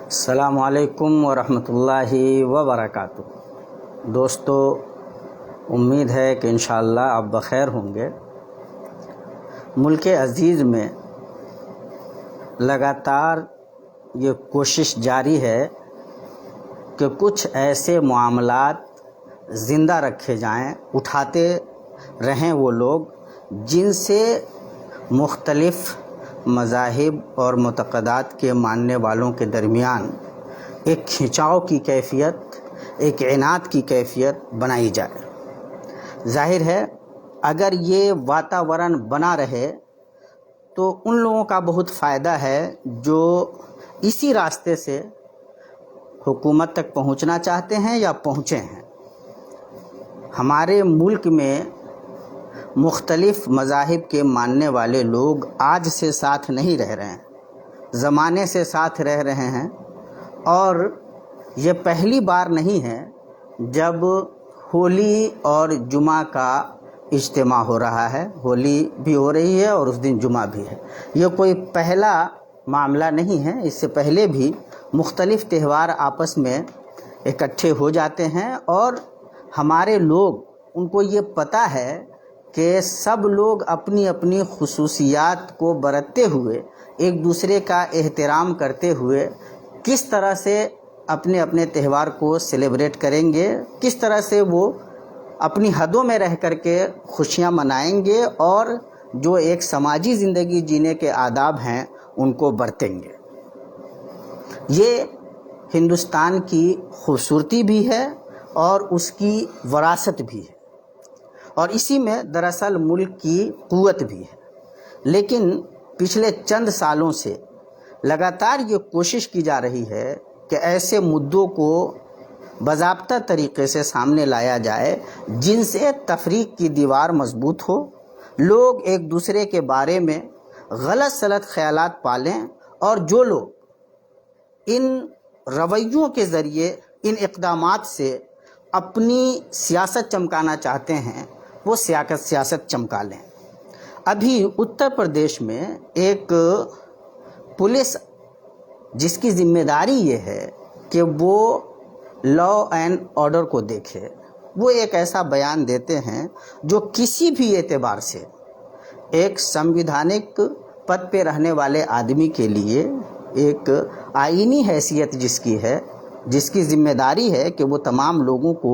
السلام علیکم ورحمۃ اللہ وبرکاتہ۔ دوستو، امید ہے کہ انشاءاللہ آپ بخیر ہوں گے۔ ملک عزیز میں لگاتار یہ کوشش جاری ہے کہ کچھ ایسے معاملات زندہ رکھے جائیں، اٹھاتے رہیں وہ لوگ جن سے مختلف مذاہب اور معتقدات کے ماننے والوں کے درمیان ایک کھنچاؤ کی کیفیت، ایک عناد کی کیفیت بنائی جائے۔ ظاہر ہے اگر یہ واتاورن بنا رہے تو ان لوگوں کا بہت فائدہ ہے جو اسی راستے سے حکومت تک پہنچنا چاہتے ہیں یا پہنچے ہیں۔ ہمارے ملک میں مختلف مذاہب کے ماننے والے لوگ آج سے ساتھ نہیں رہ رہے ہیں، زمانے سے ساتھ رہ رہے ہیں، اور یہ پہلی بار نہیں ہے جب ہولی اور جمعہ کا اجتماع ہو رہا ہے۔ ہولی بھی ہو رہی ہے اور اس دن جمعہ بھی ہے۔ یہ کوئی پہلا معاملہ نہیں ہے، اس سے پہلے بھی مختلف تہوار آپس میں اکٹھے ہو جاتے ہیں، اور ہمارے لوگ ان کو یہ پتہ ہے کہ سب لوگ اپنی اپنی خصوصیات کو برتتے ہوئے، ایک دوسرے کا احترام کرتے ہوئے کس طرح سے اپنے اپنے تہوار کو سیلیبریٹ کریں گے، کس طرح سے وہ اپنی حدوں میں رہ کر کے خوشیاں منائیں گے اور جو ایک سماجی زندگی جینے کے آداب ہیں ان کو برتیں گے۔ یہ ہندوستان کی خوبصورتی بھی ہے اور اس کی وراثت بھی ہے، اور اسی میں دراصل ملک کی قوت بھی ہے۔ لیکن پچھلے چند سالوں سے لگاتار یہ کوشش کی جا رہی ہے کہ ایسے مدعوں کو باضابطہ طریقے سے سامنے لایا جائے جن سے تفریق کی دیوار مضبوط ہو، لوگ ایک دوسرے کے بارے میں غلط سلط خیالات پالیں، اور جو لوگ ان رویوں کے ذریعے، ان اقدامات سے اپنی سیاست چمکانا چاہتے ہیں وہ سیاست چمکا لیں۔ ابھی اتر پردیش میں ایک پولیس جس کی ذمہ داری یہ ہے کہ وہ لا اینڈ آرڈر کو دیکھے، وہ ایک ایسا بیان دیتے ہیں جو کسی بھی اعتبار سے ایک سمویدھانک پد پہ رہنے والے آدمی کے لیے ایک آئینی حیثیت جس کی ہے، جس کی ذمہ داری ہے کہ وہ تمام لوگوں کو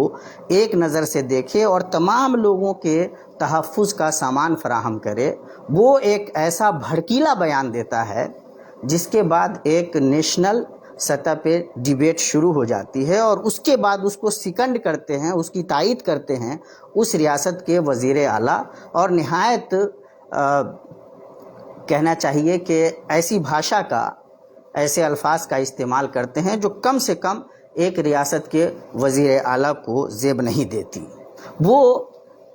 ایک نظر سے دیکھے اور تمام لوگوں کے تحفظ کا سامان فراہم کرے، وہ ایک ایسا بھڑکیلا بیان دیتا ہے جس کے بعد ایک نیشنل سطح پہ ڈیبیٹ شروع ہو جاتی ہے، اور اس کے بعد اس کو سیکنڈ کرتے ہیں، اس کی تائید کرتے ہیں اس ریاست کے وزیر اعلیٰ، اور نہایت کہنا چاہیے کہ ایسی بھاشا کا، ایسے الفاظ کا استعمال کرتے ہیں جو کم سے کم ایک ریاست کے وزیر اعلیٰ کو زیب نہیں دیتی۔ وہ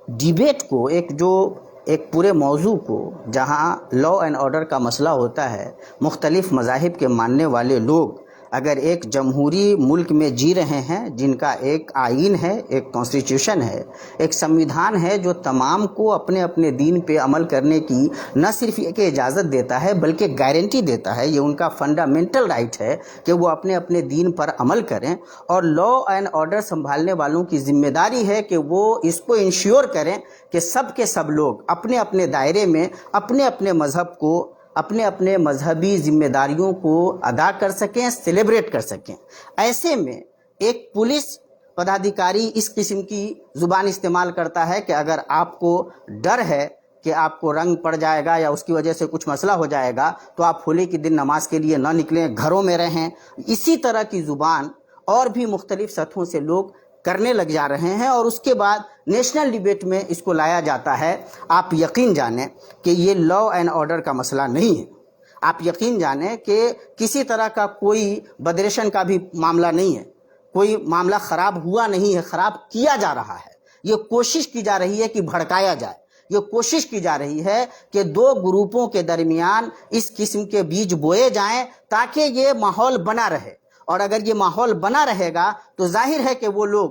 ڈیبیٹ کو ایک پورے موضوع کو، جہاں لا اینڈ آرڈر کا مسئلہ ہوتا ہے، مختلف مذاہب کے ماننے والے لوگ اگر ایک جمہوری ملک میں جی رہے ہیں جن کا ایک آئین ہے، ایک کانسٹیٹیوشن ہے، ایک سمویدھان ہے جو تمام کو اپنے اپنے دین پہ عمل کرنے کی نہ صرف یہ کہ اجازت دیتا ہے بلکہ گارنٹی دیتا ہے، یہ ان کا فنڈامنٹل رائٹ ہے کہ وہ اپنے اپنے دین پر عمل کریں، اور لا اینڈ آرڈر سنبھالنے والوں کی ذمہ داری ہے کہ وہ اس کو انشور کریں کہ سب کے سب لوگ اپنے اپنے دائرے میں اپنے اپنے مذہب کو، اپنے اپنے مذہبی ذمہ داریوں کو ادا کر سکیں، سیلیبریٹ کر سکیں۔ ایسے میں ایک پولیس پدادھیکاری اس قسم کی زبان استعمال کرتا ہے کہ اگر آپ کو ڈر ہے کہ آپ کو رنگ پڑ جائے گا یا اس کی وجہ سے کچھ مسئلہ ہو جائے گا تو آپ ہولی کے دن نماز کے لیے نہ نکلیں، گھروں میں رہیں۔ اسی طرح کی زبان اور بھی مختلف سطحوں سے لوگ کرنے لگ جا رہے ہیں، اور اس کے بعد نیشنل ڈیبیٹ میں اس کو لایا جاتا ہے۔ آپ یقین جانیں کہ یہ لا اینڈ آرڈر کا مسئلہ نہیں ہے، آپ یقین جانیں کہ کسی طرح کا کوئی بدریشن کا بھی معاملہ نہیں ہے، کوئی معاملہ خراب ہوا نہیں ہے، خراب کیا جا رہا ہے۔ یہ کوشش کی جا رہی ہے کہ بھڑکایا جائے، یہ کوشش کی جا رہی ہے کہ دو گروپوں کے درمیان اس قسم کے بیج بوئے جائیں تاکہ یہ ماحول بنا رہے، اور اگر یہ ماحول بنا رہے گا تو ظاہر ہے کہ وہ لوگ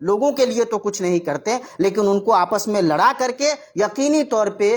لوگوں کے لیے تو کچھ نہیں کرتے لیکن ان کو آپس میں لڑا کر کے یقینی طور پہ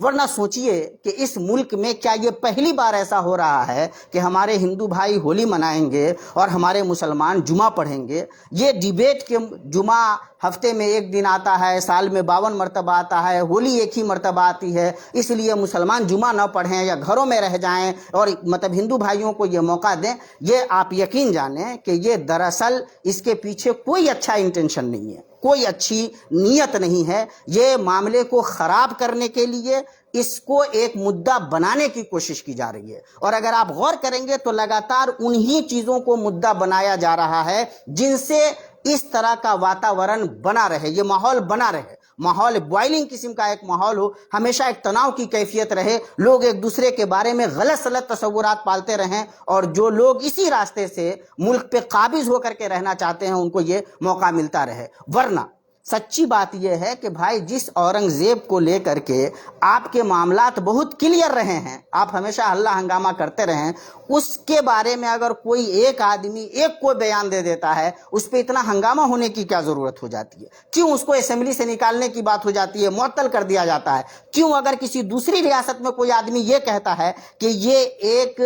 ورنہ سوچئے کہ اس ملک میں کیا یہ پہلی بار ایسا ہو رہا ہے کہ ہمارے ہندو بھائی ہولی منائیں گے اور ہمارے مسلمان جمعہ پڑھیں گے؟ یہ ڈیبیٹ کہ جمعہ ہفتے میں ایک دن آتا ہے، سال میں 52 مرتبہ آتا ہے، ہولی ایک ہی مرتبہ آتی ہے، اس لیے مسلمان جمعہ نہ پڑھیں یا گھروں میں رہ جائیں اور مطلب ہندو بھائیوں کو یہ موقع دیں، یہ آپ یقین جانیں کہ یہ دراصل اس کے پیچھے کوئی اچھا انٹینشن نہیں ہے، کوئی اچھی نیت نہیں ہے۔ یہ معاملے کو خراب کرنے کے لیے اس کو ایک مدعا بنانے کی کوشش کی جا رہی ہے، اور اگر آپ غور کریں گے تو لگاتار انہی چیزوں کو مدعا بنایا جا رہا ہے جن سے اس طرح کا واتاورن بنا رہے، یہ ماحول بنا رہے، ماحول بوائلنگ قسم کا ایک ماحول ہو، ہمیشہ ایک تناؤ کی کیفیت رہے، لوگ ایک دوسرے کے بارے میں غلط تصورات پالتے رہیں، اور جو لوگ اسی راستے سے ملک پہ قابض ہو کر کے رہنا چاہتے ہیں ان کو یہ موقع ملتا رہے۔ ورنہ سچی بات یہ ہے کہ بھائی جس اورنگزیب کو لے کر کے آپ کے معاملات بہت کلیئر رہے ہیں، آپ ہمیشہ ہلہ ہنگامہ کرتے رہیں، اس کے بارے میں اگر کوئی ایک آدمی ایک کوئی بیان دے دیتا ہے اس پہ اتنا ہنگامہ ہونے کی کیا ضرورت ہو جاتی ہے؟ کیوں اس کو اسمبلی سے نکالنے کی بات ہو جاتی ہے، معطل کر دیا جاتا ہے؟ کیوں اگر کسی دوسری ریاست میں کوئی آدمی یہ کہتا ہے کہ یہ ایک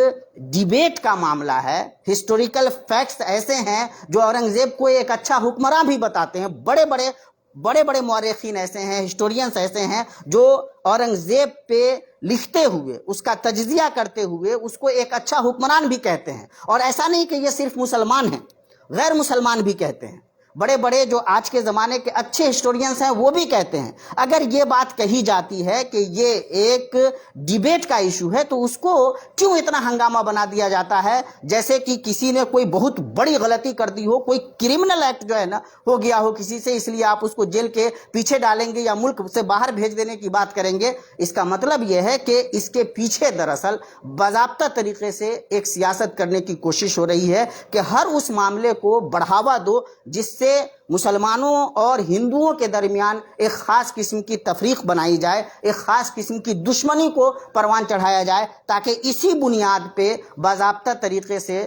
ڈیبیٹ کا معاملہ ہے، ہسٹوریکل فیکٹس ایسے ہیں جو اورنگزیب کو ایک اچھا حکمراں بھی بتاتے ہیں، بڑے بڑے مورخین ایسے ہیں، ہسٹورینز ایسے ہیں جو اورنگزیب پہ لکھتے ہوئے اس کا تجزیہ کرتے ہوئے اس کو ایک اچھا حکمران بھی کہتے ہیں، اور ایسا نہیں کہ یہ صرف مسلمان ہیں، غیر مسلمان بھی کہتے ہیں، بڑے بڑے جو آج کے زمانے کے اچھے ہسٹورینز ہیں وہ بھی کہتے ہیں۔ اگر یہ بات کہی جاتی ہے کہ یہ ایک ڈیبیٹ کا ایشو ہے تو اس کو کیوں اتنا ہنگامہ بنا دیا جاتا ہے جیسے کہ کسی نے کوئی بہت بڑی غلطی کر دی ہو، کوئی کرمنل ایکٹ جو ہے نا ہو گیا ہو کسی سے، اس لیے آپ اس کو جیل کے پیچھے ڈالیں گے یا ملک سے باہر بھیج دینے کی بات کریں گے۔ اس کا مطلب یہ ہے کہ اس کے پیچھے دراصل باضابطہ طریقے سے ایک سیاست کرنے کی کوشش ہو رہی ہے کہ ہر اس معاملے کو بڑھاوا دو جس سے مسلمانوں اور ہندوؤں کے درمیان ایک خاص قسم کی تفریق بنائی جائے، ایک خاص قسم کی دشمنی کو پروان چڑھایا جائے، تاکہ اسی بنیاد پہ باضابطہ طریقے سے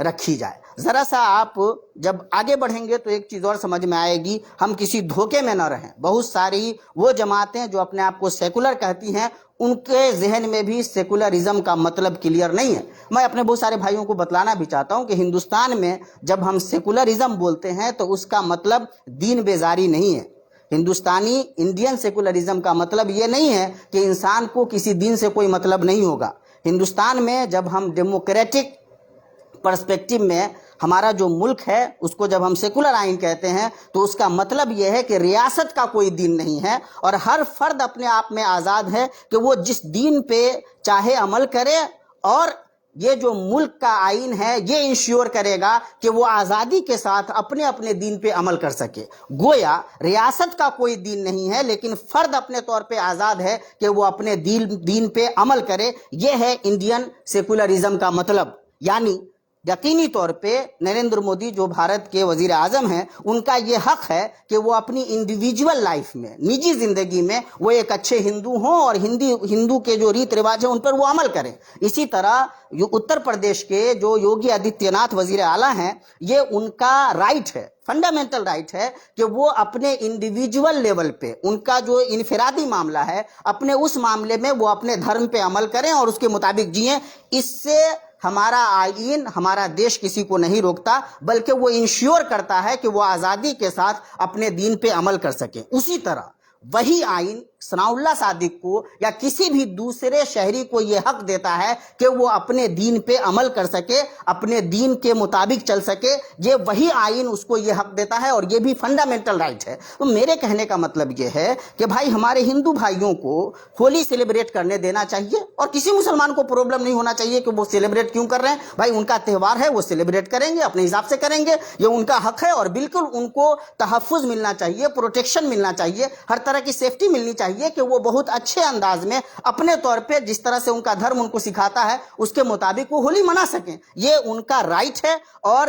رکھی جائے۔ ذرا سا آپ جب آگے بڑھیں گے تو ایک چیز اور سمجھ میں آئے گی، ہم کسی دھوکے میں نہ رہیں۔ بہت ساری وہ جماعتیں جو اپنے آپ کو سیکولر کہتی ہیں ان کے ذہن میں بھی سیکولرزم کا مطلب کلیئر نہیں ہے۔ میں اپنے بہت سارے بھائیوں کو بتلانا بھی چاہتا ہوں کہ ہندوستان میں جب ہم سیکولرزم بولتے ہیں تو اس کا مطلب دین بیزاری نہیں ہے۔ ہندوستانی انڈین سیکولرزم کا مطلب یہ نہیں ہے کہ انسان کو کسی دین سے کوئی مطلب نہیں ہوگا۔ ہندوستان میں جب ہم ڈیموکریٹک پرسپیکٹو میں ہمارا جو ملک ہے اس کو جب ہم سیکولر آئین کہتے ہیں تو اس کا مطلب یہ ہے کہ ریاست کا کوئی دین نہیں ہے اور ہر فرد اپنے آپ میں آزاد ہے کہ وہ جس دین پہ چاہے عمل کرے، اور یہ جو ملک کا آئین ہے یہ انشور کرے گا کہ وہ آزادی کے ساتھ اپنے اپنے دین پہ عمل کر سکے۔ گویا ریاست کا کوئی دین نہیں ہے لیکن فرد اپنے طور پہ آزاد ہے کہ وہ اپنے دین پہ عمل کرے۔ یہ ہے انڈین سیکولرزم کا مطلب۔ یعنی یقینی طور پہ نریندر مودی جو بھارت کے وزیر اعظم ہیں ان کا یہ حق ہے کہ وہ اپنی انڈیویجول لائف میں، نجی زندگی میں وہ ایک اچھے ہندو ہوں اور ہندو کے جو ریت رواج ہیں ان پر وہ عمل کریں۔ اسی طرح اتر پردیش کے جو یوگی آدتیہ ناتھ وزیر اعلیٰ ہیں، یہ ان کا رائٹ ہے، فنڈامنٹل رائٹ ہے کہ وہ اپنے انڈیویجول لیول پہ، ان کا جو انفرادی معاملہ ہے، اپنے اس معاملے میں وہ اپنے دھرم پہ عمل کریں اور اس کے مطابق جئیں۔ اس سے ہمارا آئین، ہمارا دیش کسی کو نہیں روکتا، بلکہ وہ انشور کرتا ہے کہ وہ آزادی کے ساتھ اپنے دین پہ عمل کر سکیں۔ اسی طرح وہی آئین ثناء اللہ صادق کو یا کسی بھی دوسرے شہری کو یہ حق دیتا ہے کہ وہ اپنے دین پہ عمل کر سکے، اپنے دین کے مطابق چل سکے۔ یہ وہی آئین اس کو یہ حق دیتا ہے اور یہ بھی فنڈامنٹل رائٹ ہے۔ تو میرے کہنے کا مطلب یہ ہے کہ بھائی ہمارے ہندو بھائیوں کو ہولی سیلیبریٹ کرنے دینا چاہیے، اور کسی مسلمان کو پرابلم نہیں ہونا چاہیے کہ وہ سیلیبریٹ کیوں کر رہے ہیں۔ بھائی ان کا تہوار ہے، وہ سیلیبریٹ کریں گے، اپنے حساب سے کریں گے، یہ ان کا حق ہے، اور بالکل ان کو تحفظ ملنا چاہیے، پروٹیکشن ملنا چاہیے، ہر طرح کی سیفٹی ملنی چاہیے کہ وہ بہت اچھے انداز میں اپنے طور پہ جس طرح سے ان کا دھرم ان کو سکھاتا ہے اس کے مطابق وہ ہولی منا سکیں۔ یہ ان کا رائٹ ہے، اور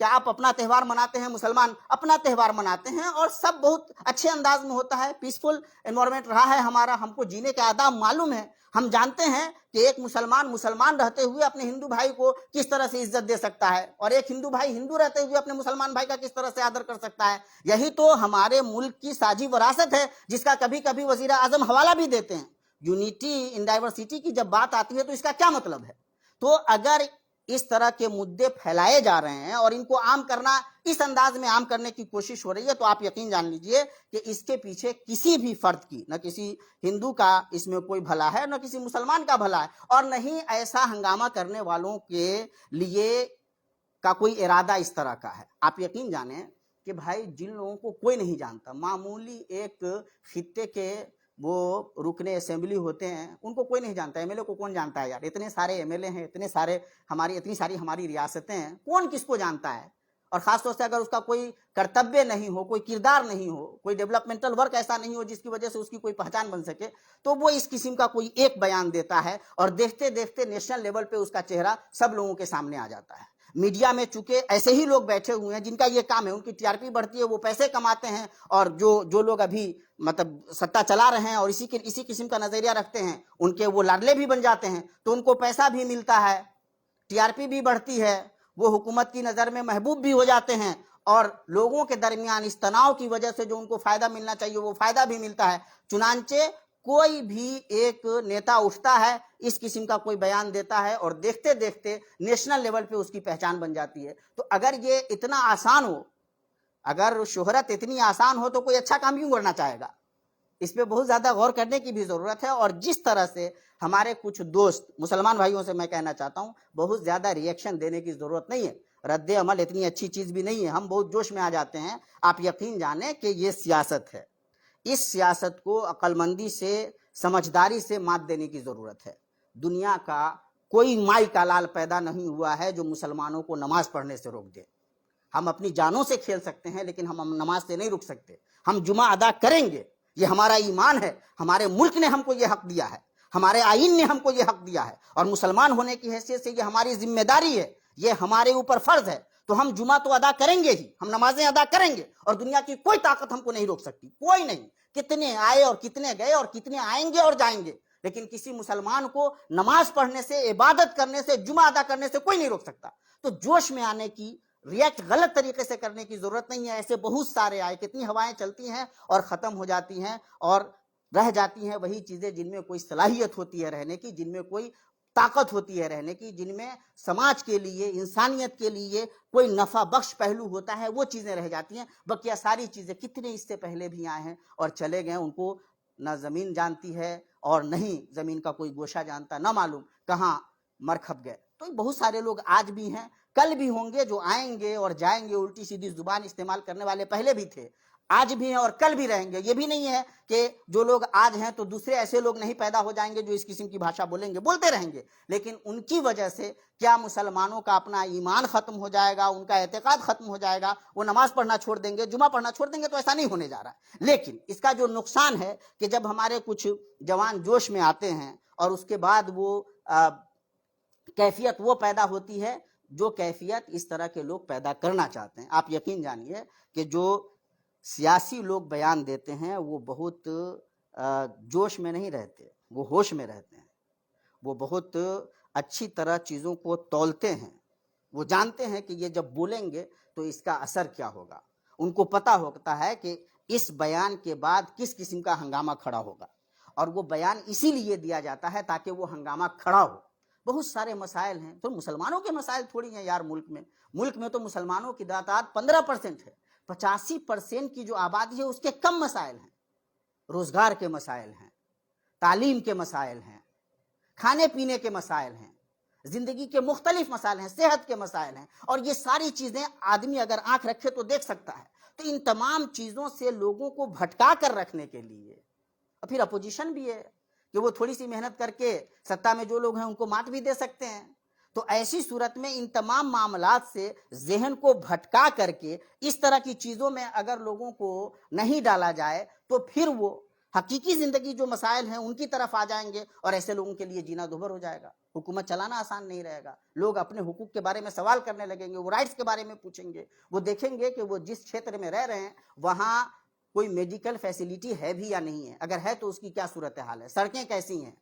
کیا آپ اپنا تہوار مناتے ہیں؟ مسلمان اپنا تہوار مناتے ہیں اور سب بہت اچھے انداز میں ہوتا ہے، پیسفل انوائرمنٹ رہا ہے ہمارا، ہم کو جینے کے آداب معلوم ہے. ہم جانتے ہیں کہ ایک مسلمان رہتے ہوئے اپنے ہندو بھائی کو کس طرح سے عزت دے سکتا ہے، اور ایک ہندو بھائی ہندو رہتے ہوئے اپنے مسلمان بھائی کا کس طرح سے آدر کر سکتا ہے. یہی تو ہمارے ملک کی ساجی وراثت ہے، جس کا کبھی کبھی وزیر اعظم حوالہ بھی دیتے ہیں. یونٹی ان ڈائیورسٹی کی جب بات آتی ہے تو اس کا کیا مطلب ہے؟ تو اگر اس طرح کے مدعے پھیلائے جا رہے ہیں اور ان کو عام کرنا، اس انداز میں عام کرنے کی کوشش ہو رہی ہے، تو آپ یقین جان لیجئے کہ اس کے پیچھے کسی بھی فرد کی، نہ کسی ہندو کا اس میں کوئی بھلا ہے، نہ کسی مسلمان کا بھلا ہے، اور نہ ہی ایسا ہنگامہ کرنے والوں کے لیے کا کوئی ارادہ اس طرح کا ہے. آپ یقین جانیں کہ بھائی جن لوگوں کو کوئی نہیں جانتا، معمولی ایک خطے کے وہ رکن اسمبلی ہوتے ہیں، ان کو کوئی نہیں جانتا. ایم ایل اے کو کون جانتا ہے یار؟ اتنے سارے ایم ایل اے ہیں، اتنی ساری ہماری ریاستیں ہیں، کون کس کو جانتا ہے؟ اور خاص طور سے اگر اس کا کوئی کرتبیہ نہیں ہو، کوئی کردار نہیں ہو، کوئی ڈیولپمنٹل ورک ایسا نہیں ہو جس کی وجہ سے اس کی کوئی پہچان بن سکے، تو وہ اس قسم کا کوئی ایک بیان دیتا ہے اور دیکھتے دیکھتے نیشنل لیول پہ اس کا چہرہ سب لوگوں کے سامنے آ جاتا ہے. میڈیا میں چونکہ ایسے ہی لوگ بیٹھے ہوئے ہیں جن کا یہ کام ہے، ان کی ٹی آر پی بڑھتی ہے، وہ پیسے کماتے ہیں، اور جو لوگ ابھی مطلب سٹا چلا رہے ہیں اور اسی قسم کا نظریہ رکھتے ہیں، ان کے وہ لاڈلے بھی بن جاتے ہیں، تو ان کو پیسہ بھی ملتا ہے، ٹی آر پی بھی بڑھتی ہے، وہ حکومت کی نظر میں محبوب بھی ہو جاتے ہیں، اور لوگوں کے درمیان اس تناؤ کی وجہ سے جو ان کو فائدہ ملنا چاہیے وہ فائدہ بھی ملتا ہے. چنانچہ کوئی بھی ایک نیتا اٹھتا ہے، اس قسم کا کوئی بیان دیتا ہے، اور دیکھتے دیکھتے نیشنل لیول پہ اس کی پہچان بن جاتی ہے. تو اگر یہ اتنا آسان ہو، اگر شہرت اتنی آسان ہو، تو کوئی اچھا کام کیوں کرنا چاہے گا؟ اس پہ بہت زیادہ غور کرنے کی بھی ضرورت ہے. اور جس طرح سے ہمارے کچھ دوست مسلمان بھائیوں سے میں کہنا چاہتا ہوں، بہت زیادہ ریئیکشن دینے کی ضرورت نہیں ہے. رد عمل اتنی اچھی چیز بھی نہیں ہے، ہم بہت جوش میں آ جاتے ہیں. آپ یقین جانیں کہ یہ سیاست ہے، اس سیاست کو عقل مندی سے، سمجھداری سے مات دینے کی ضرورت ہے. دنیا کا کوئی مائی کا لال پیدا نہیں ہوا ہے جو مسلمانوں کو نماز پڑھنے سے روک دے. ہم اپنی جانوں سے کھیل سکتے ہیں لیکن ہم نماز سے نہیں رک سکتے. ہم جمعہ ادا کریں گے، یہ ہمارا ایمان ہے، ہمارے ملک نے ہم کو یہ حق دیا ہے، ہمارے آئین نے ہم کو یہ حق دیا ہے، اور مسلمان ہونے کی حیثیت سے یہ ہماری ذمہ داری ہے، یہ ہمارے اوپر فرض ہے. تو ہم جمعہ تو ادا کریں گے ہی، ہم نمازیں ادا کریں گے، اور دنیا کی کوئی طاقت ہم کو نہیں روک سکتی، کوئی نہیں. کتنے آئے اور کتنے گئے اور کتنے آئیں گے اور جائیں گے، لیکن کسی مسلمان کو نماز پڑھنے سے، عبادت کرنے سے، جمعہ ادا کرنے سے کوئی نہیں روک سکتا. تو جوش میں آنے کی، ریئیکٹ غلط طریقے سے کرنے کی ضرورت نہیں ہے. ایسے بہت سارے آئے، کتنی ہوائیں چلتی ہیں اور ختم ہو جاتی ہیں، اور رہ جاتی ہیں وہی چیزیں جن میں کوئی صلاحیت ہوتی ہے رہنے کی، جن میں کوئی طاقت ہوتی ہے رہنے کی، جن میں سماج کے لیے، انسانیت کے لیے کوئی نفع بخش پہلو ہوتا ہے، وہ چیزیں رہ جاتی ہیں. بقیہ ساری چیزیں کتنے اس سے پہلے بھی آئے ہیں اور چلے گئے، ان کو نہ زمین جانتی ہے اور نہیں زمین کا کوئی گوشہ جانتا، نہ معلوم کہاں مر کھپ گئے. تو بہت سارے لوگ آج بھی ہیں، کل بھی ہوں گے، جو آئیں گے اور جائیں گے. الٹی سیدھی زبان استعمال کرنے والے پہلے بھی تھے، آج بھی ہیں اور کل بھی رہیں گے. یہ بھی نہیں ہے کہ جو لوگ آج ہیں تو دوسرے ایسے لوگ نہیں پیدا ہو جائیں گے جو اس قسم کی بھاشا بولیں گے، بولتے رہیں گے. لیکن ان کی وجہ سے کیا مسلمانوں کا اپنا ایمان ختم ہو جائے گا، ان کا اعتقاد ختم ہو جائے گا، وہ نماز پڑھنا چھوڑ دیں گے، جمعہ پڑھنا چھوڑ دیں گے؟ تو ایسا نہیں ہونے جا رہا ہے. لیکن اس کا جو نقصان ہے کہ جب ہمارے کچھ جوان جوش میں آتے ہیں اور اس کے بعد وہ کیفیت وہ پیدا ہوتی ہے جو کیفیت اس طرح کے لوگ پیدا کرنا چاہتے ہیں. آپ یقین جانیے کہ جو سیاسی لوگ بیان دیتے ہیں وہ بہت جوش میں نہیں رہتے، وہ ہوش میں رہتے ہیں، وہ بہت اچھی طرح چیزوں کو تولتے ہیں. وہ جانتے ہیں کہ یہ جب بولیں گے تو اس کا اثر کیا ہوگا. ان کو پتہ ہوتا ہے کہ اس بیان کے بعد کس قسم کا ہنگامہ کھڑا ہوگا، اور وہ بیان اسی لیے دیا جاتا ہے تاکہ وہ ہنگامہ کھڑا ہو. بہت سارے مسائل ہیں، تو مسلمانوں کے مسائل تھوڑی ہیں یار. ملک میں تو مسلمانوں کی تعداد 15% ہے، 85% کی جو آبادی ہے اس کے کم مسائل ہیں. روزگار کے مسائل ہیں، تعلیم کے مسائل ہیں، کھانے پینے کے مسائل ہیں، زندگی کے مختلف مسائل ہیں، صحت کے مسائل ہیں. اور یہ ساری چیزیں آدمی اگر آنکھ رکھے تو دیکھ سکتا ہے. تو ان تمام چیزوں سے لوگوں کو بھٹکا کر رکھنے کے لیے، اور پھر اپوزیشن بھی ہے کہ وہ تھوڑی سی محنت کر کے سطح میں جو لوگ ہیں ان کو مات بھی دے سکتے ہیں. تو ایسی صورت میں ان تمام معاملات سے ذہن کو بھٹکا کر کے اس طرح کی چیزوں میں اگر لوگوں کو نہیں ڈالا جائے تو پھر وہ حقیقی زندگی جو مسائل ہیں ان کی طرف آ جائیں گے، اور ایسے لوگوں کے لیے جینا دوبھر ہو جائے گا. حکومت چلانا آسان نہیں رہے گا. لوگ اپنے حقوق کے بارے میں سوال کرنے لگیں گے, وہ رائٹس کے بارے میں پوچھیں گے, وہ دیکھیں گے کہ وہ جس چھیتر میں رہ رہے ہیں وہاں کوئی میڈیکل فیسلٹی ہے بھی یا نہیں ہے, اگر ہے تو اس کی کیا صورتحال ہے, سڑکیں کیسی ہیں,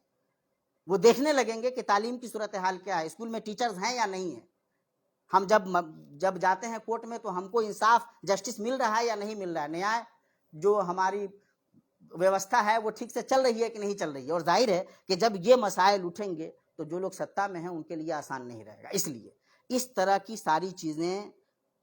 وہ دیکھنے لگیں گے کہ تعلیم کی صورتحال کیا ہے, اسکول میں ٹیچرز ہیں یا نہیں ہیں. ہم جب جاتے ہیں کورٹ میں تو ہم کو انصاف جسٹس مل رہا ہے یا نہیں مل رہا ہے, نیائے جو ہماری ویوستھا ہے وہ ٹھیک سے چل رہی ہے کہ نہیں چل رہی ہے. اور ظاہر ہے کہ جب یہ مسائل اٹھیں گے تو جو لوگ سطح میں ہیں ان کے لیے آسان نہیں رہے گا. اس لیے اس طرح کی ساری چیزیں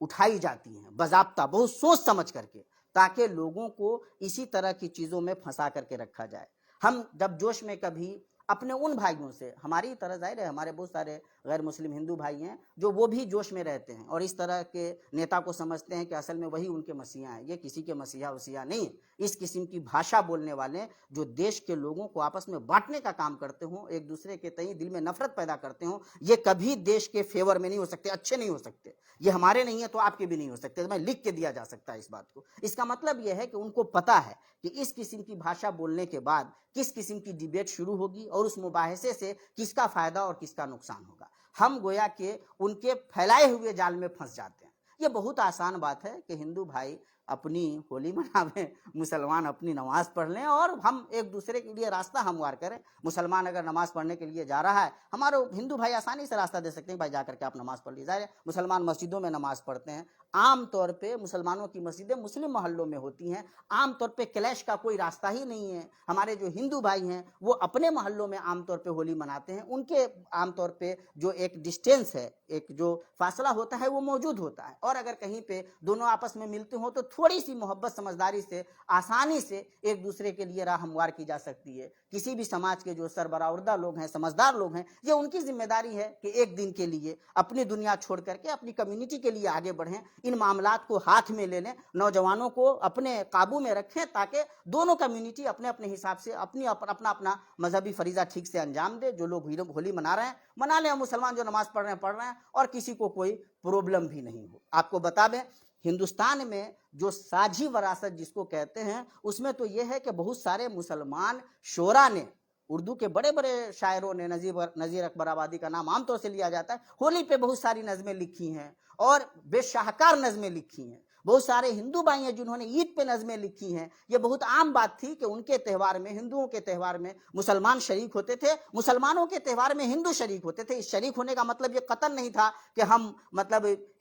اٹھائی جاتی ہیں باضابطہ, بہت سوچ سمجھ کر کے, تاکہ لوگوں کو اسی طرح کی چیزوں میں پھنسا کر کے رکھا جائے. ہم جب جوش میں کبھی اپنے ان بھائیوں سے, ہماری طرح ظاہر ہے ہمارے بہت سارے غیر مسلم ہندو بھائی ہیں جو وہ بھی جوش میں رہتے ہیں اور اس طرح کے نیتا کو سمجھتے ہیں کہ اصل میں وہی ان کے مسیحا ہیں. یہ کسی کے مسیحا وسیحا نہیں ہے. اس قسم کی بھاشا بولنے والے جو دیش کے لوگوں کو آپس میں بانٹنے کا کام کرتے ہوں, ایک دوسرے کے تئیں دل میں نفرت پیدا کرتے ہوں, یہ کبھی دیش کے فیور میں نہیں ہو سکتے, اچھے نہیں ہو سکتے. یہ ہمارے نہیں ہے تو آپ کے بھی نہیں ہو سکتے. میں لکھ کے دیا جا سکتا ہے اس بات کو. اس کا مطلب یہ ہے کہ ان کو پتا ہے کہ اس قسم کی بھاشا بولنے کے بعد کس قسم کی ڈیبیٹ شروع ہوگی اور اس مباحثے سے کس کا فائدہ اور کس کا نقصان ہوگا. ہم گویا کہ ان کے پھیلائے ہوئے جال میں پھنس جاتے ہیں. یہ بہت آسان بات ہے کہ ہندو بھائی اپنی ہولی مناویں, مسلمان اپنی نماز پڑھ لیں اور ہم ایک دوسرے کے لیے راستہ ہموار کریں. مسلمان اگر نماز پڑھنے کے لیے جا رہا ہے, ہمارے ہندو بھائی آسانی سے راستہ دے سکتے ہیں, بھائی جا کر کے آپ نماز پڑھ لیجیے. مسلمان مسجدوں میں نماز پڑھتے ہیں. عام طور پہ مسلمانوں کی مسجدیں مسلم محلوں میں ہوتی ہیں. عام طور پہ کلیش کا کوئی راستہ ہی نہیں ہے. ہمارے جو ہندو بھائی ہیں وہ اپنے محلوں میں عام طور پہ ہولی مناتے ہیں. ان کے عام طور پہ جو ایک ڈسٹینس ہے, ایک جو فاصلہ ہوتا ہے وہ موجود ہوتا ہے. اور اگر کہیں پہ دونوں آپس میں ملتے ہوں تو تھوڑی سی محبت سمجھداری سے آسانی سے ایک دوسرے کے لیے راہ ہموار کی جا سکتی ہے. کسی بھی سماج کے جو سربراہردہ لوگ ہیں, سمجھدار لوگ ہیں, یہ ان کی ذمہ داری ہے کہ ایک دن کے لیے اپنی دنیا چھوڑ کر کے اپنی کمیونٹی کے لیے آگے بڑھیں, ان معاملات کو ہاتھ میں لے لیں, نوجوانوں کو اپنے قابو میں رکھیں تاکہ دونوں کمیونٹی اپنے اپنے حساب سے اپنا مذہبی فریضہ ٹھیک سے انجام دے. جو لوگ ہولی منا رہے ہیں منا لیں, مسلمان جو نماز پڑھ رہے ہیں اور کسی کو کوئی پرابلم بھی نہیں ہو. آپ کو بتا دیں ہندوستان میں جو ساجھی وراثت جس کو کہتے ہیں, اس میں تو یہ ہے کہ بہت سارے مسلمان شعراء نے, اردو کے بڑے بڑے شاعروں نے, نذیر اکبر آبادی کا نام عام طور سے لیا جاتا ہے, ہولی پہ بہت ساری نظمیں لکھی ہیں اور بے شاہکار نظمیں لکھی ہیں. بہت سارے ہندو بھائی ہیں جنہوں نے عید پہ نظمیں لکھی ہیں. یہ بہت عام بات تھی کہ ان کے تہوار میں, ہندوؤں کے تہوار میں مسلمان شریک ہوتے تھے, مسلمانوں کے تہوار میں ہندو شریک ہوتے تھے. اس شریک ہونے کا مطلب یہ قطعاً نہیں تھا کہ ہم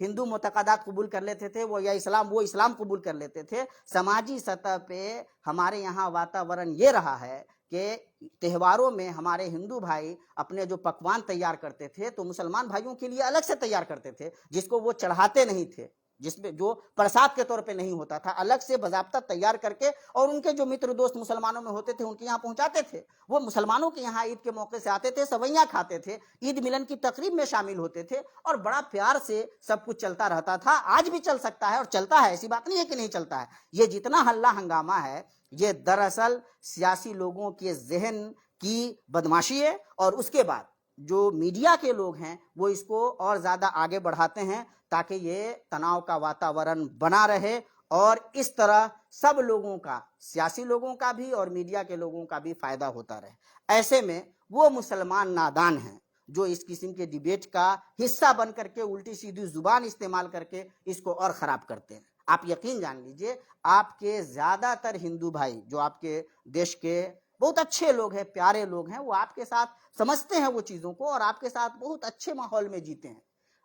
ہندو معتقدات قبول کر لیتے تھے وہ اسلام قبول کر لیتے تھے. سماجی سطح پہ ہمارے یہاں واتاورن یہ رہا ہے کہ تہواروں میں ہمارے ہندو بھائی اپنے جو پکوان تیار کرتے تھے تو مسلمان بھائیوں کے لیے الگ سے تیار کرتے تھے, جس کو وہ چڑھاتے نہیں تھے, جس میں جو پرساد کے طور پہ نہیں ہوتا تھا, الگ سے باضابطہ تیار کر کے اور ان کے جو متر دوست مسلمانوں میں ہوتے تھے ان کے یہاں پہنچاتے تھے. وہ مسلمانوں کے یہاں عید کے موقع سے آتے تھے, سویاں کھاتے تھے, عید ملن کی تقریب میں شامل ہوتے تھے اور بڑا پیار سے سب کچھ چلتا رہتا تھا. آج بھی چل سکتا ہے اور چلتا ہے, ایسی بات نہیں ہے کہ نہیں چلتا ہے. یہ جتنا ہلہ ہنگامہ ہے یہ دراصل سیاسی لوگوں کے ذہن کی بدماشی ہے, اور اس کے بعد جو میڈیا کے لوگ ہیں وہ اس کو اور زیادہ آگے بڑھاتے ہیں تاکہ یہ تناؤ کا واتاورن بنا رہے اور اس طرح سب لوگوں کا, سیاسی لوگوں کا بھی اور میڈیا کے لوگوں کا بھی فائدہ ہوتا رہے. ایسے میں وہ مسلمان نادان ہیں جو اس قسم کے ڈیبیٹ کا حصہ بن کر کے الٹی سیدھی زبان استعمال کر کے اس کو اور خراب کرتے ہیں. آپ یقین جان لیجئے آپ کے زیادہ تر ہندو بھائی جو آپ کے دیش کے بہت اچھے لوگ ہیں, پیارے لوگ ہیں, وہ آپ کے ساتھ سمجھتے ہیں وہ چیزوں کو اور آپ کے ساتھ بہت اچھے ماحول میں جیتے ہیں.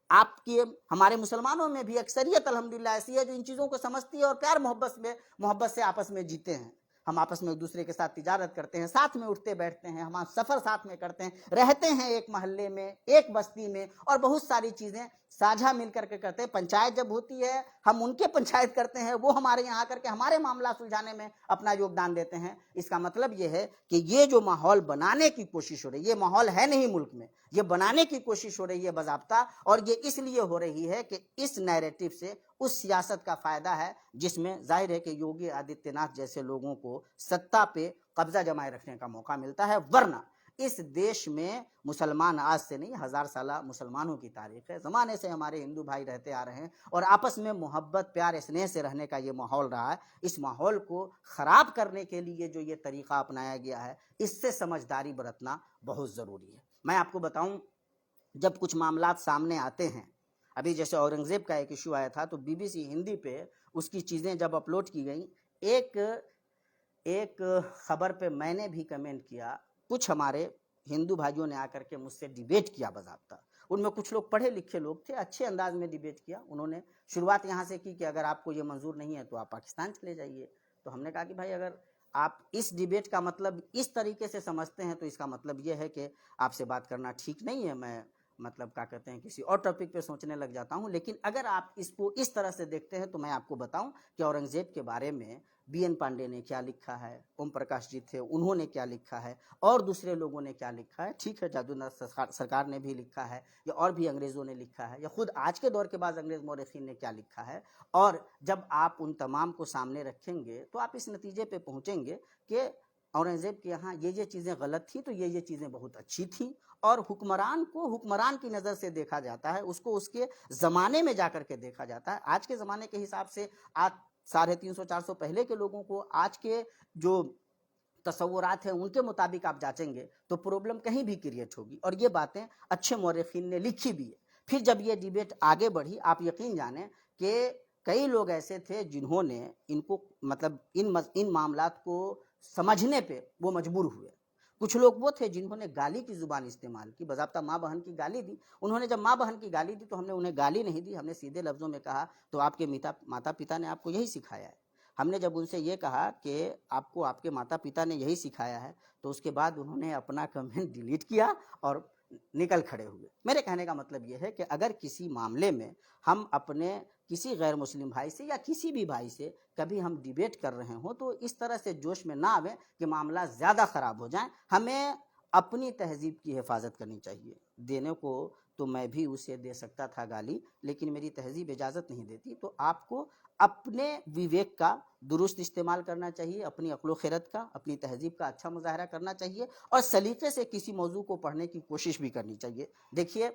آپ کے ہمارے مسلمانوں میں بھی اکثریت الحمدللہ ایسی ہے جو ان چیزوں کو سمجھتی ہے اور پیار محبت سے آپس میں جیتے ہیں. ہم آپس میں ایک دوسرے کے ساتھ تجارت کرتے ہیں, ساتھ میں اٹھتے بیٹھتے ہیں, ہم سفر ساتھ میں کرتے ہیں, رہتے ہیں ایک محلے میں, ایک بستی میں, اور بہت ساری چیزیں ساجھا مل کر کے کرتے ہیں. پنچایت جب ہوتی ہے ہم ان کے پنچایت کرتے ہیں, وہ ہمارے یہاں آ کر کے ہمارے معاملہ سلجھانے میں اپنا یوگدان دیتے ہیں. اس کا مطلب یہ ہے کہ یہ جو ماحول بنانے کی کوشش ہو رہی ہے, یہ ماحول ہے نہیں ملک میں, یہ بنانے کی کوشش ہو رہی ہے باضابطہ, اور یہ اس لیے ہو رہی ہے کہ اس نیریٹو سے اس سیاست کا فائدہ ہے جس میں ظاہر ہے کہ یوگی آدتیہ ناتھ جیسے لوگوں کو سطح پہ قبضہ جمائے رکھنے کا موقع ملتا ہے. ورنہ اس دیش میں مسلمان آج سے نہیں, 1000 سالہ مسلمانوں کی تاریخ ہے. زمانے سے ہمارے ہندو بھائی رہتے آ رہے ہیں اور آپس میں محبت, پیار, اسنیہ سے رہنے کا یہ ماحول رہا ہے. اس ماحول کو خراب کرنے کے لیے جو یہ طریقہ اپنایا گیا ہے, اس سے سمجھداری برتنا بہت ضروری ہے. میں آپ کو بتاؤں، جب کچھ معاملات سامنے آتے ہیں، ابھی جیسے اورنگزیب کا ایک ایشو آیا تھا تو BBC ہندی پہ اس کی چیزیں جب اپلوڈ کی گئیں، ایک خبر پہ میں نے بھی کمنٹ کیا، کچھ ہمارے ہندو بھائیوں نے آ کر کے مجھ سے ڈیبیٹ کیا باضابطہ. ان میں کچھ لوگ پڑھے لکھے لوگ تھے، اچھے انداز میں ڈیبیٹ کیا. انہوں نے شروعات یہاں سے کی کہ اگر آپ کو یہ منظور نہیں ہے تو آپ پاکستان چلے جائیے. تو ہم نے کہا کہ بھائی اگر آپ اس ڈیبیٹ کا مطلب اس طریقے سے سمجھتے ہیں تو اس کا مطلب یہ ہے کہ آپ سے بات کرنا ٹھیک نہیں ہے. میں مطلب کیا کہتے ہیں کسی اور ٹاپک پہ سوچنے لگ جاتا ہوں. لیکن اگر آپ اس کو اس طرح سے دیکھتے ہیں تو میں آپ کو بتاؤں کہ اورنگزیب کے بارے میں BN پانڈے نے کیا لکھا ہے، اوم پرکاش جی تھے انہوں نے کیا لکھا ہے، اور دوسرے لوگوں نے کیا لکھا ہے. ٹھیک ہے، جادو ناتھ سرکار نے بھی لکھا ہے، یا اور بھی انگریزوں نے لکھا ہے، یا خود آج کے دور کے بعد انگریز مورخین نے کیا لکھا ہے. اور جب آپ ان تمام کو سامنے رکھیں گے تو آپ اس نتیجے پہ پہنچیں گے کہ اورنگزیب کے یہاں یہ چیزیں غلط تھیں تو یہ چیزیں بہت اچھی تھیں. اور حکمران کو حکمران کی نظر سے دیکھا جاتا ہے، اس کو اس کے زمانے میں جا کر کے دیکھا جاتا ہے. آج کے زمانے کے حساب سے آج 350-400 پہلے کے لوگوں کو آج کے جو تصورات ہیں ان کے مطابق آپ جانچیں گے تو پرابلم کہیں بھی کریٹ ہوگی. اور یہ باتیں اچھے مورخین نے لکھی بھی ہے. پھر جب یہ ڈیبیٹ آگے بڑھی، آپ یقین جانیں کہ کئی لوگ ایسے تھے جنہوں نے ان کو مطلب ان معاملات کو سمجھنے پہ وہ مجبور ہوئے. کچھ لوگ وہ تھے جنہوں نے گالی کی زبان استعمال کی، باضابطہ ماں بہن کی گالی دی. انہوں نے جب ماں بہن کی گالی دی تو ہم نے انہیں گالی نہیں دی، ہم نے سیدھے لفظوں میں کہا تو آپ کے ماتا پتا نے آپ کو یہی سکھایا ہے. ہم نے جب ان سے یہ کہا کہ آپ کو آپ کے ماتا پتا نے یہی سکھایا ہے تو اس کے بعد انہوں نے اپنا کمنٹ ڈیلیٹ کیا اور نکل کھڑے ہوئے. میرے کہنے کا مطلب یہ ہے کہ اگر کسی معاملے میں ہم اپنے کسی غیر مسلم بھائی سے یا کسی بھی بھائی سے کبھی ہم ڈیبیٹ کر رہے ہوں تو اس طرح سے جوش میں نہ آویں کہ معاملہ زیادہ خراب ہو جائیں. ہمیں اپنی تہذیب کی حفاظت کرنی چاہیے. دینے کو تو میں بھی اسے دے سکتا تھا گالی، لیکن میری تہذیب اجازت نہیں دیتی. تو آپ کو اپنے ویویک کا درست استعمال کرنا چاہیے، اپنی عقل و خیرت کا، اپنی تہذیب کا اچھا مظاہرہ کرنا چاہیے، اور سلیقے سے کسی موضوع کو پڑھنے کی کوشش بھی کرنی چاہیے. دیکھیے،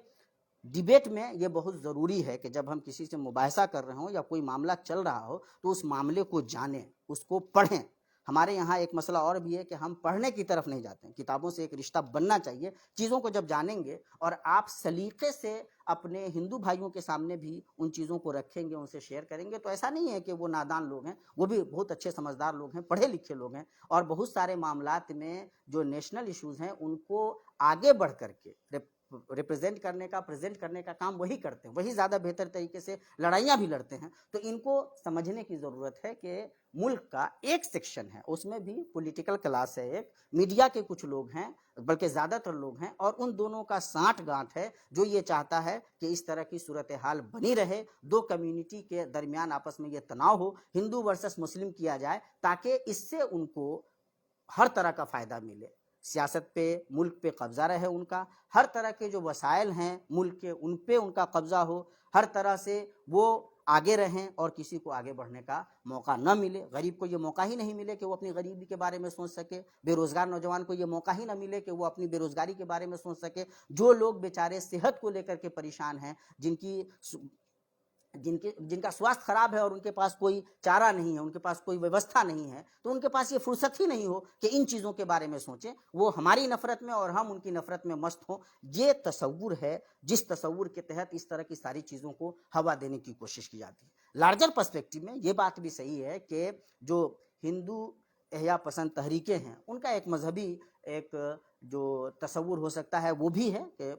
ڈیبیٹ میں یہ بہت ضروری ہے کہ جب ہم کسی سے مباحثہ کر رہے ہوں یا کوئی معاملہ چل رہا ہو تو اس معاملے کو جانیں، اس کو پڑھیں. ہمارے یہاں ایک مسئلہ اور بھی ہے کہ ہم پڑھنے کی طرف نہیں جاتے ہیں. کتابوں سے ایک رشتہ بننا چاہیے. چیزوں کو جب جانیں گے اور آپ سلیقے سے اپنے ہندو بھائیوں کے سامنے بھی ان چیزوں کو رکھیں گے، ان سے شیئر کریں گے، تو ایسا نہیں ہے کہ وہ نادان لوگ ہیں، وہ بھی بہت اچھے سمجھدار لوگ ہیں، پڑھے لکھے لوگ ہیں، اور بہت سارے معاملات میں جو نیشنل ایشوز ہیں ان کو آگے بڑھ کر کے ریپرزینٹ کرنے کا، پریزنٹ کرنے کا کام وہی کرتے ہیں، وہی زیادہ بہتر طریقے سے لڑائیاں بھی لڑتے ہیں. تو ان کو سمجھنے کی ضرورت ہے کہ ملک کا ایک سیکشن ہے، اس میں بھی پولیٹیکل کلاس ہے، ایک میڈیا کے کچھ لوگ ہیں، بلکہ زیادہ تر لوگ ہیں، اور ان دونوں کا سانٹھ گانٹھ ہے جو یہ چاہتا ہے کہ اس طرح کی صورتحال بنی رہے، دو کمیونٹی کے درمیان آپس میں یہ تناؤ ہو، ہندو ورسس مسلم کیا جائے، تاکہ اس سے ان کو ہر طرح کا فائدہ ملے. سیاست پہ، ملک پہ قبضہ رہے ان کا، ہر طرح کے جو وسائل ہیں ملک کے ان پہ ان کا قبضہ ہو، ہر طرح سے وہ آگے رہیں اور کسی کو آگے بڑھنے کا موقع نہ ملے. غریب کو یہ موقع ہی نہیں ملے کہ وہ اپنی غریبی کے بارے میں سوچ سکے، بے روزگار نوجوان کو یہ موقع ہی نہ ملے کہ وہ اپنی بے روزگاری کے بارے میں سوچ سکے. جو لوگ بیچارے صحت کو لے کر کے پریشان ہیں، جن کا سواستھ خراب ہے اور ان کے پاس کوئی چارہ نہیں ہے، ان کے پاس کوئی ویوستھا نہیں ہے، تو ان کے پاس یہ فرصت ہی نہیں ہو کہ ان چیزوں کے بارے میں سوچیں. وہ ہماری نفرت میں اور ہم ان کی نفرت میں مست ہوں. یہ تصور ہے جس تصور کے تحت اس طرح کی ساری چیزوں کو ہوا دینے کی کوشش کی جاتی ہے. لارجر پرسپیکٹو میں یہ بات بھی صحیح ہے کہ جو ہندو احیا پسند تحریکیں ہیں ان کا ایک مذہبی ایک جو تصور ہو سکتا ہے وہ بھی ہے کہ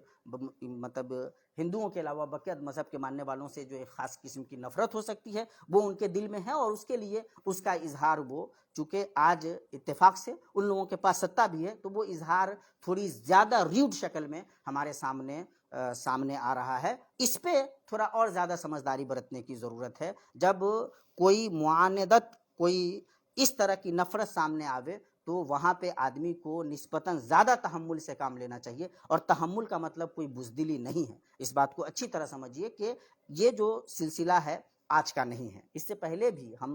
مطلب ہندوؤں کے علاوہ بقیہ مذہب کے ماننے والوں سے جو ایک خاص قسم کی نفرت ہو سکتی ہے وہ ان کے دل میں ہے، اور اس کے لیے اس کا اظہار وہ چونکہ آج اتفاق سے ان لوگوں کے پاس ستا بھی ہے تو وہ اظہار تھوڑی زیادہ ریوڈ شکل میں ہمارے سامنے آ رہا ہے. اس پہ تھوڑا اور زیادہ سمجھداری برتنے کی ضرورت ہے. جب کوئی معاندت، کوئی اس طرح کی نفرت سامنے آوے تو وہاں پہ آدمی کو نسبتاً زیادہ تحمل سے کام لینا چاہیے. اور تحمل کا مطلب کوئی بزدلی نہیں ہے. اس بات کو اچھی طرح سمجھیے کہ یہ جو سلسلہ ہے آج کا نہیں ہے. اس سے پہلے بھی ہم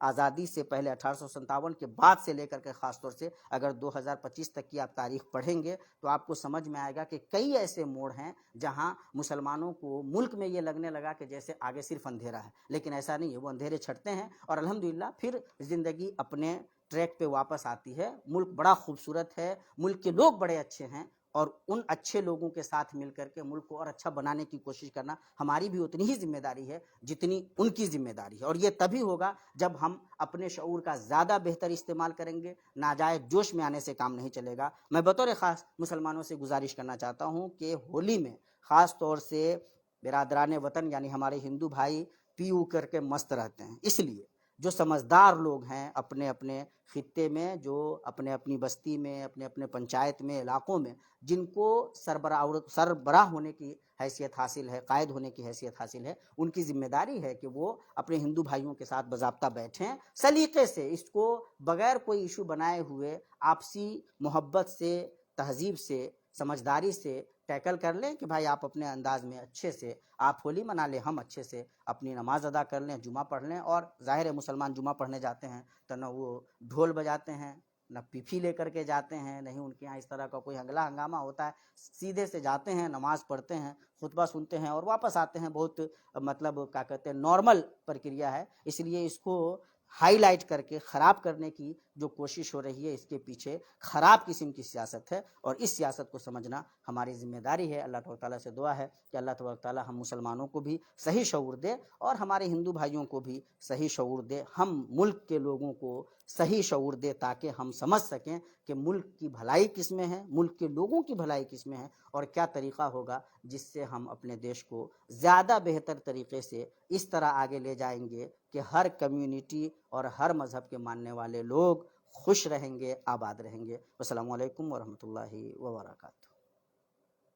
آزادی سے پہلے 1857 کے بعد سے لے کر کے خاص طور سے اگر 2025 تک کی آپ تاریخ پڑھیں گے تو آپ کو سمجھ میں آئے گا کہ کئی ایسے موڑ ہیں جہاں مسلمانوں کو ملک میں یہ لگنے لگا کہ جیسے آگے صرف اندھیرا ہے، لیکن ایسا نہیں ہے. وہ اندھیرے چھٹتے ہیں اور الحمدللہ پھر زندگی اپنے ٹریک پہ واپس آتی ہے. ملک بڑا خوبصورت ہے، ملک کے لوگ بڑے اچھے ہیں، اور ان اچھے لوگوں کے ساتھ مل کر کے ملک کو اور اچھا بنانے کی کوشش کرنا ہماری بھی اتنی ہی ذمہ داری ہے جتنی ان کی ذمہ داری ہے. اور یہ تبھی ہوگا جب ہم اپنے شعور کا زیادہ بہتر استعمال کریں گے. ناجائز جوش میں آنے سے کام نہیں چلے گا. میں بطور خاص مسلمانوں سے گزارش کرنا چاہتا ہوں کہ ہولی میں خاص طور سے برادران وطن یعنی ہمارے ہندو بھائی پی او کر کے مست رہتے ہیں. اس لیے جو سمجھدار لوگ ہیں اپنے اپنے خطے میں، جو اپنے اپنی بستی میں، اپنے اپنے پنچایت میں، علاقوں میں، جن کو سربراہ ہونے کی حیثیت حاصل ہے، قائد ہونے کی حیثیت حاصل ہے، ان کی ذمہ داری ہے کہ وہ اپنے ہندو بھائیوں کے ساتھ باضابطہ بیٹھیں، سلیقے سے اس کو بغیر کوئی ایشو بنائے ہوئے آپسی محبت سے، تہذیب سے، سمجھداری سے ٹیکل کر لیں کہ بھائی آپ اپنے انداز میں اچھے سے آپ ہولی منا لیں، ہم اچھے سے اپنی نماز ادا کر لیں، جمعہ پڑھ لیں. اور ظاہر ہے مسلمان جمعہ پڑھنے جاتے ہیں تو نہ وہ ڈھول بجاتے ہیں، نہ پیپھی لے کر کے جاتے ہیں، نہیں ان کے یہاں اس طرح کا کوئی ہنگلا ہنگامہ ہوتا ہے. سیدھے سے جاتے ہیں، نماز پڑھتے ہیں، خطبہ سنتے ہیں اور واپس آتے ہیں. بہت مطلب کیا کہتے ہیں نارمل پرکریا ہے. اس لیے اس کو ہائی لائٹ کر کے خراب کرنے کی جو کوشش ہو رہی ہے، اس کے پیچھے خراب قسم کی سیاست ہے اور اس سیاست کو سمجھنا ہماری ذمہ داری ہے. اللہ تبارک تعالیٰ سے دعا ہے کہ اللہ تبارک تعالیٰ ہم مسلمانوں کو بھی صحیح شعور دے اور ہمارے ہندو بھائیوں کو بھی صحیح شعور دے، ہم ملک کے لوگوں کو صحیح شعور دے تاکہ ہم سمجھ سکیں کہ ملک کی بھلائی کس میں ہے، ملک کے لوگوں کی بھلائی کس میں ہے اور کیا طریقہ ہوگا جس سے ہم اپنے دیش کو زیادہ بہتر طریقے سے اس طرح آگے لے جائیں گے کہ ہر کمیونٹی اور ہر مذہب کے ماننے والے لوگ خوش رہیں گے، آباد رہیں گے. السلام علیکم ورحمۃ اللہ وبرکاتہ.